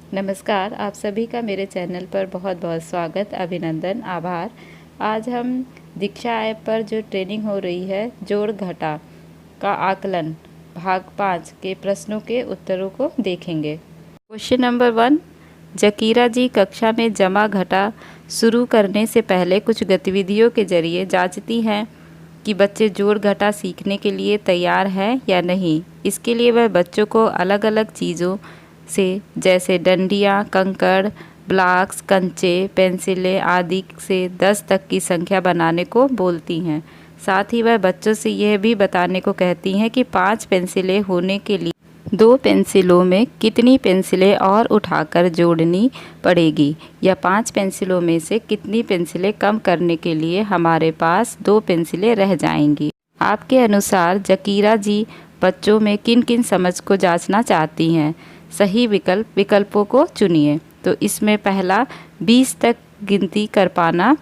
नमस्कार, आप सभी का मेरे चैनल पर बहुत बहुत स्वागत, अभिनंदन, आभार। आज हम दीक्षा ऐप पर जो ट्रेनिंग हो रही है जोड़ घटा का आकलन भाग 5 के प्रश्नों के उत्तरों को देखेंगे। क्वेश्चन नंबर 1, जकीरा जी कक्षा में जमा घटा शुरू करने से पहले कुछ गतिविधियों के जरिए जांचती हैं कि बच्चे जोड़ घटा सीखने के लिए तैयार हैं या नहीं। इसके लिए वह बच्चों को अलग अलग चीज़ों से जैसे डंडियाँ, कंकड़, ब्लॉक्स, कंचे, पेंसिलें आदि से 10 तक की संख्या बनाने को बोलती हैं। साथ ही वह बच्चों से यह भी बताने को कहती हैं कि 5 पेंसिलें होने के लिए 2 पेंसिलों में कितनी पेंसिलें और उठाकर जोड़नी पड़ेगी, या 5 पेंसिलों में से कितनी पेंसिलें कम करने के लिए हमारे पास 2 पेंसिलें रह जाएंगी। आपके अनुसार जकीरा जी बच्चों में किन किन समझ को जांचना चाहती हैं? सही विकल्पों को चुनिए। तो इसमें पहला 20 तक गिनती कर पाना,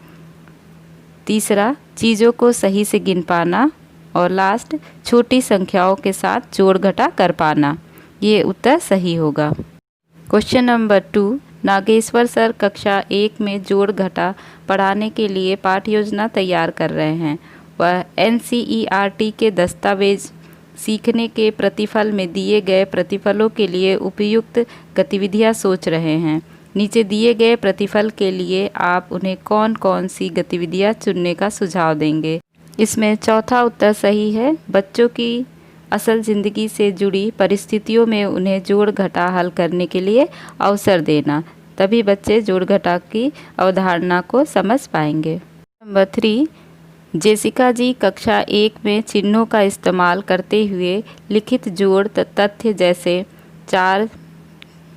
तीसरा चीज़ों को सही से गिन पाना और लास्ट छोटी संख्याओं के साथ जोड़ घटा कर पाना। ये उत्तर सही होगा। क्वेश्चन नंबर 2, नागेश्वर सर कक्षा 1 में जोड़ घटा पढ़ाने के लिए पाठ योजना तैयार कर रहे हैं। वह NCERT के दस्तावेज सीखने के प्रतिफल में दिए गए प्रतिफलों के लिए उपयुक्त गतिविधियां सोच रहे हैं। नीचे दिए गए प्रतिफल के लिए आप उन्हें कौन कौन सी गतिविधियां चुनने का सुझाव देंगे? इसमें चौथा उत्तर सही है। बच्चों की असल ज़िंदगी से जुड़ी परिस्थितियों में उन्हें जोड़ घटा हल करने के लिए अवसर देना, तभी बच्चे जोड़ घटा की अवधारणा को समझ पाएंगे। नंबर 3, जेसिका जी कक्षा 1 में चिन्हों का इस्तेमाल करते हुए लिखित जोड़ तथ्य जैसे 4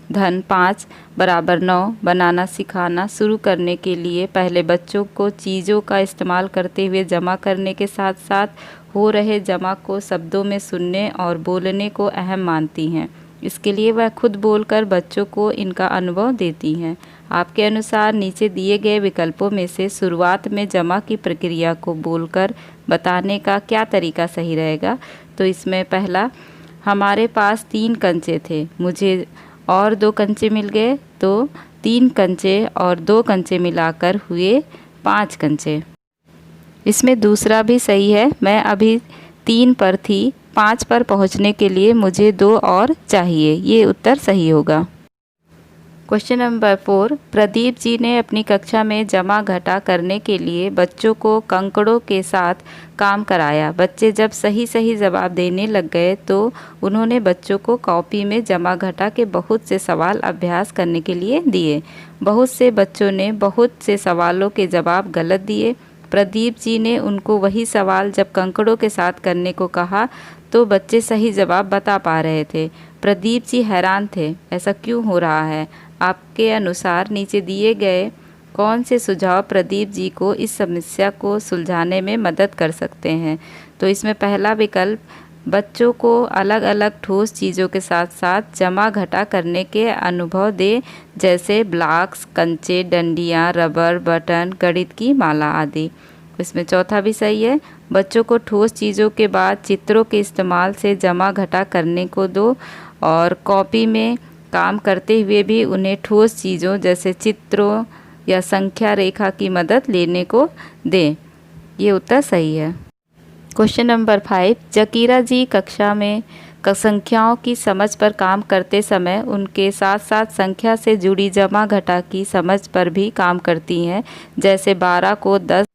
धन 5 बराबर 9 बनाना सिखाना शुरू करने के लिए पहले बच्चों को चीज़ों का इस्तेमाल करते हुए जमा करने के साथ साथ हो रहे जमा को शब्दों में सुनने और बोलने को अहम मानती हैं। इसके लिए वह खुद बोलकर बच्चों को इनका अनुभव देती हैं। आपके अनुसार नीचे दिए गए विकल्पों में से शुरुआत में जमा की प्रक्रिया को बोलकर बताने का क्या तरीका सही रहेगा? तो इसमें पहला, हमारे पास 3 कंचे थे, मुझे और 2 कंचे मिल गए, तो 3 कंचे और 2 कंचे मिलाकर हुए 5 कंचे। इसमें दूसरा भी सही है, मैं अभी 3 पर थी, 5 पर पहुंचने के लिए मुझे 2 और चाहिए। ये उत्तर सही होगा। क्वेश्चन नंबर 4, प्रदीप जी ने अपनी कक्षा में जमा घटा करने के लिए बच्चों को कंकड़ों के साथ काम कराया। बच्चे जब सही जवाब देने लग गए तो उन्होंने बच्चों को कॉपी में जमा घटा के बहुत से सवाल अभ्यास करने के लिए दिए। बहुत से बच्चों ने बहुत से सवालों के जवाब गलत दिए। प्रदीप जी ने उनको वही सवाल जब कंकड़ों के साथ करने को कहा तो बच्चे सही जवाब बता पा रहे थे। प्रदीप जी हैरान थे, ऐसा क्यों हो रहा है? आपके अनुसार नीचे दिए गए कौन से सुझाव प्रदीप जी को इस समस्या को सुलझाने में मदद कर सकते हैं? तो इसमें पहला विकल्प, बच्चों को अलग अलग ठोस चीज़ों के साथ साथ जमा घटा करने के अनुभव दे, जैसे ब्लॉक्स, कंचे, डंडियाँ, रबर, बटन, गणित की माला आदि। इसमें चौथा भी सही है, बच्चों को ठोस चीज़ों के बाद चित्रों के इस्तेमाल से जमा घटा करने को दो और कॉपी में काम करते हुए भी उन्हें ठोस चीज़ों जैसे चित्रों या संख्या रेखा की मदद लेने को दें। ये उत्तर सही है। क्वेश्चन नंबर 5, जकीरा जी कक्षा में संख्याओं की समझ पर काम करते समय उनके साथ साथ संख्या से जुड़ी जमा घटा की समझ पर भी काम करती हैं, जैसे 12 को 10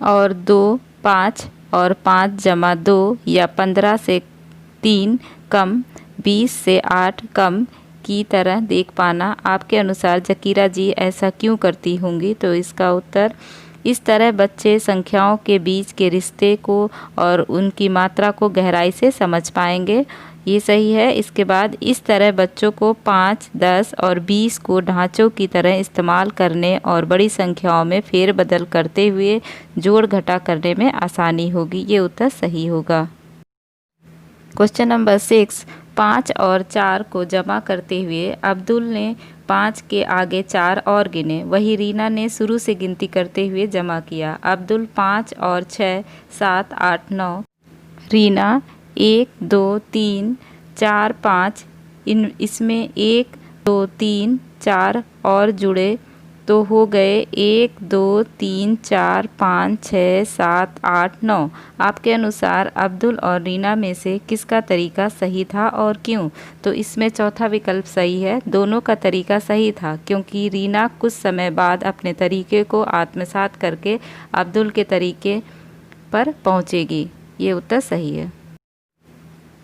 और 2 5 और 5 जमा 2 या 15 से 3 कम 20 से 8 कम की तरह देख पाना। आपके अनुसार जकीरा जी ऐसा क्यों करती होंगी? तो इसका उत्तर, इस तरह बच्चे संख्याओं के बीच के रिश्ते को और उनकी मात्रा को गहराई से समझ पाएंगे। ये सही है। इसके बाद इस तरह बच्चों को 5, 10 और 20 को ढांचों की तरह इस्तेमाल करने और बड़ी संख्याओं में फेरबदल करते हुए जोड़ घटा करने में आसानी होगी। ये उत्तर सही होगा। क्वेश्चन नंबर 6, 5 और 4 को जमा करते हुए अब्दुल ने 5 के आगे 4 और गिने, वही रीना ने शुरू से गिनती करते हुए जमा किया। अब्दुल 5 और 6 7 8 9, रीना 1 2 3 4 5, इसमें 1 2 3 4 और जुड़े तो हो गए 1 2 3 4 5 6 7 8 9। आपके अनुसार अब्दुल और रीना में से किसका तरीका सही था और क्यों? तो इसमें चौथा विकल्प सही है। दोनों का तरीका सही था क्योंकि रीना कुछ समय बाद अपने तरीके को आत्मसात करके अब्दुल के तरीके पर पहुंचेगी। ये उत्तर सही है।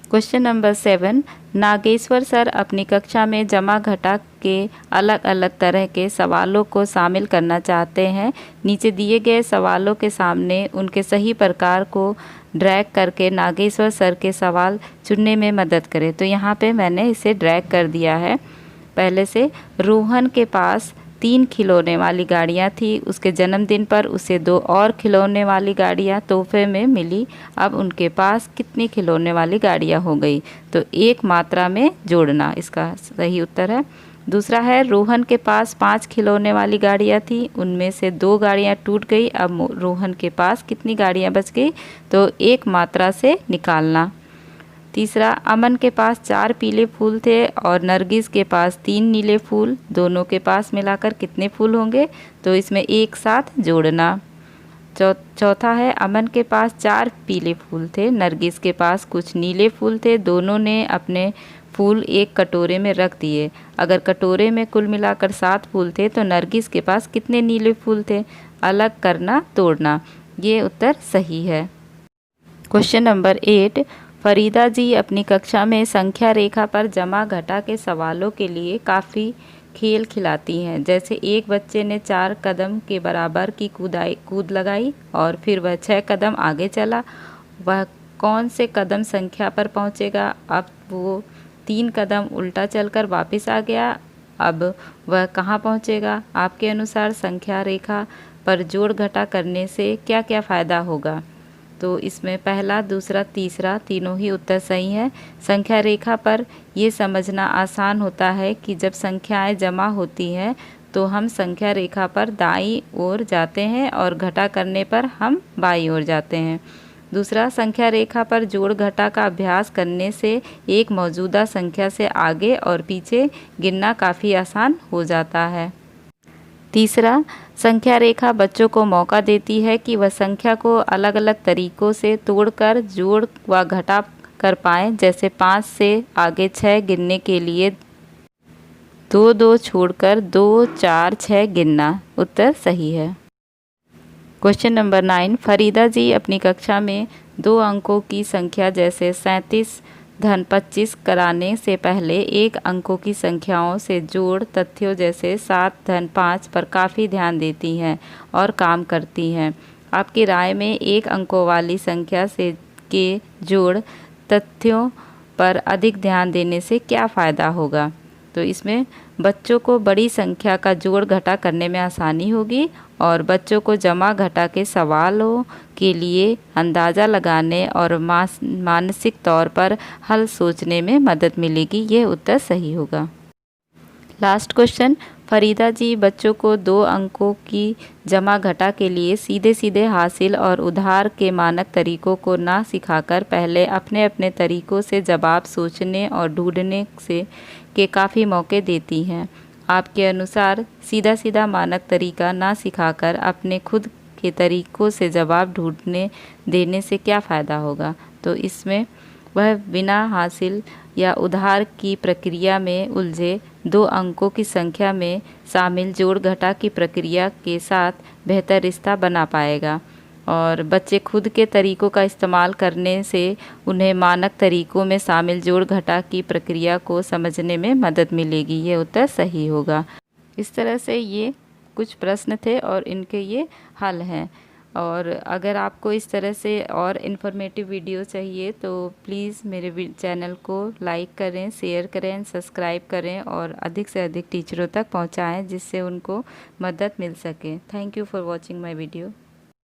क्वेश्चन नंबर 7, नागेश्वर सर अपनी कक्षा में जमा घटा के अलग अलग तरह के सवालों को शामिल करना चाहते हैं। नीचे दिए गए सवालों के सामने उनके सही प्रकार को ड्रैग करके नागेश्वर सर के सवाल चुनने में मदद करें। तो यहाँ पे मैंने इसे ड्रैग कर दिया है। पहले से, रोहन के पास 3 खिलौने वाली गाड़ियाँ थी। उसके जन्मदिन पर उसे 2 और खिलौने वाली गाड़ियाँ तोहफे में मिली। अब उनके पास कितनी खिलौने वाली गाड़ियाँ हो गई? तो एक मात्रा में जोड़ना इसका सही उत्तर है। दूसरा है, रोहन के पास 5 खिलौने वाली गाड़ियाँ थी, उनमें से 2 गाड़ियाँ टूट गई। अब रोहन के पास कितनी गाड़ियाँ बच गई? तो एक मात्रा से निकालना। तीसरा, अमन के पास 4 पीले फूल थे और नरगिस के पास 3 नीले फूल, दोनों के पास मिलाकर कितने फूल होंगे? तो इसमें एक साथ जोड़ना। चौथा है, अमन के पास 4 पीले फूल थे, नरगिस के पास कुछ नीले फूल थे, दोनों ने अपने फूल एक कटोरे में रख दिए। अगर कटोरे में कुल मिलाकर 7 फूल थे तो नरगिस के पास कितने नीले फूल थे? अलग करना, तोड़ना। ये उत्तर सही है। क्वेश्चन नंबर 8, फरीदा जी अपनी कक्षा में संख्या रेखा पर जमा घटा के सवालों के लिए काफ़ी खेल खिलाती हैं। जैसे एक बच्चे ने 4 कदम के बराबर की कूद लगाई और फिर वह 6 कदम आगे चला। वह कौन से कदम संख्या पर पहुंचेगा? अब वो 3 कदम उल्टा चलकर वापस आ गया। अब वह कहाँ पहुंचेगा? आपके अनुसार संख्या रेखा पर जोड़ घटा करने से क्या क्या फ़ायदा होगा? तो इसमें पहला, दूसरा, तीसरा तीनों ही उत्तर सही है। संख्या रेखा पर ये समझना आसान होता है कि जब संख्याएं जमा होती हैं तो हम संख्या रेखा पर दाईं ओर जाते हैं और घटा करने पर हम बाईं ओर जाते हैं। दूसरा, संख्या रेखा पर जोड़ घटा का अभ्यास करने से एक मौजूदा संख्या से आगे और पीछे गिनना काफ़ी आसान हो जाता है। तीसरा, संख्या रेखा बच्चों को मौका देती है कि वह संख्या को अलग अलग तरीकों से तोड़कर जोड़ व घटा कर पाएँ। जैसे 5 से आगे 6 गिनने के लिए 2 2 छोड़कर 2 4 6 गिनना। उत्तर सही है। क्वेश्चन नंबर 9, फरीदा जी अपनी कक्षा में 2 अंकों की संख्या जैसे 37 धन 25 कराने से पहले 1 अंकों की संख्याओं से जोड़ तथ्यों जैसे 7 धन 5 पर काफ़ी ध्यान देती हैं और काम करती हैं। आपकी राय में 1 अंकों वाली संख्या से के जोड़ तथ्यों पर अधिक ध्यान देने से क्या फ़ायदा होगा? तो इसमें बच्चों को बड़ी संख्या का जोड़ घटा करने में आसानी होगी और बच्चों को जमा घटा के सवालों के लिए अंदाज़ा लगाने और मानसिक तौर पर हल सोचने में मदद मिलेगी। ये उत्तर सही होगा। लास्ट क्वेश्चन, फरीदा जी बच्चों को 2 अंकों की जमा घटा के लिए सीधे सीधे हासिल और उधार के मानक तरीकों को ना सिखाकर पहले अपने अपने तरीकों से जवाब सोचने और ढूंढने से के काफ़ी मौके देती हैं। आपके अनुसार सीधा सीधा मानक तरीका ना सिखाकर अपने खुद के तरीकों से जवाब ढूंढने देने से क्या फ़ायदा होगा? तो इसमें वह बिना हासिल या उधार की प्रक्रिया में उलझे 2 अंकों की संख्या में शामिल जोड़ घटा की प्रक्रिया के साथ बेहतर रिश्ता बना पाएगा और बच्चे खुद के तरीकों का इस्तेमाल करने से उन्हें मानक तरीकों में शामिल जोड़ घटा की प्रक्रिया को समझने में मदद मिलेगी। ये उत्तर सही होगा। इस तरह से ये कुछ प्रश्न थे और इनके ये हल हैं। और अगर आपको इस तरह से और इन्फॉर्मेटिव वीडियो चाहिए तो प्लीज़ मेरे चैनल को लाइक करें, शेयर करें, सब्सक्राइब करें और अधिक से अधिक टीचरों तक पहुंचाएं जिससे उनको मदद मिल सके। Thank you for watching my video.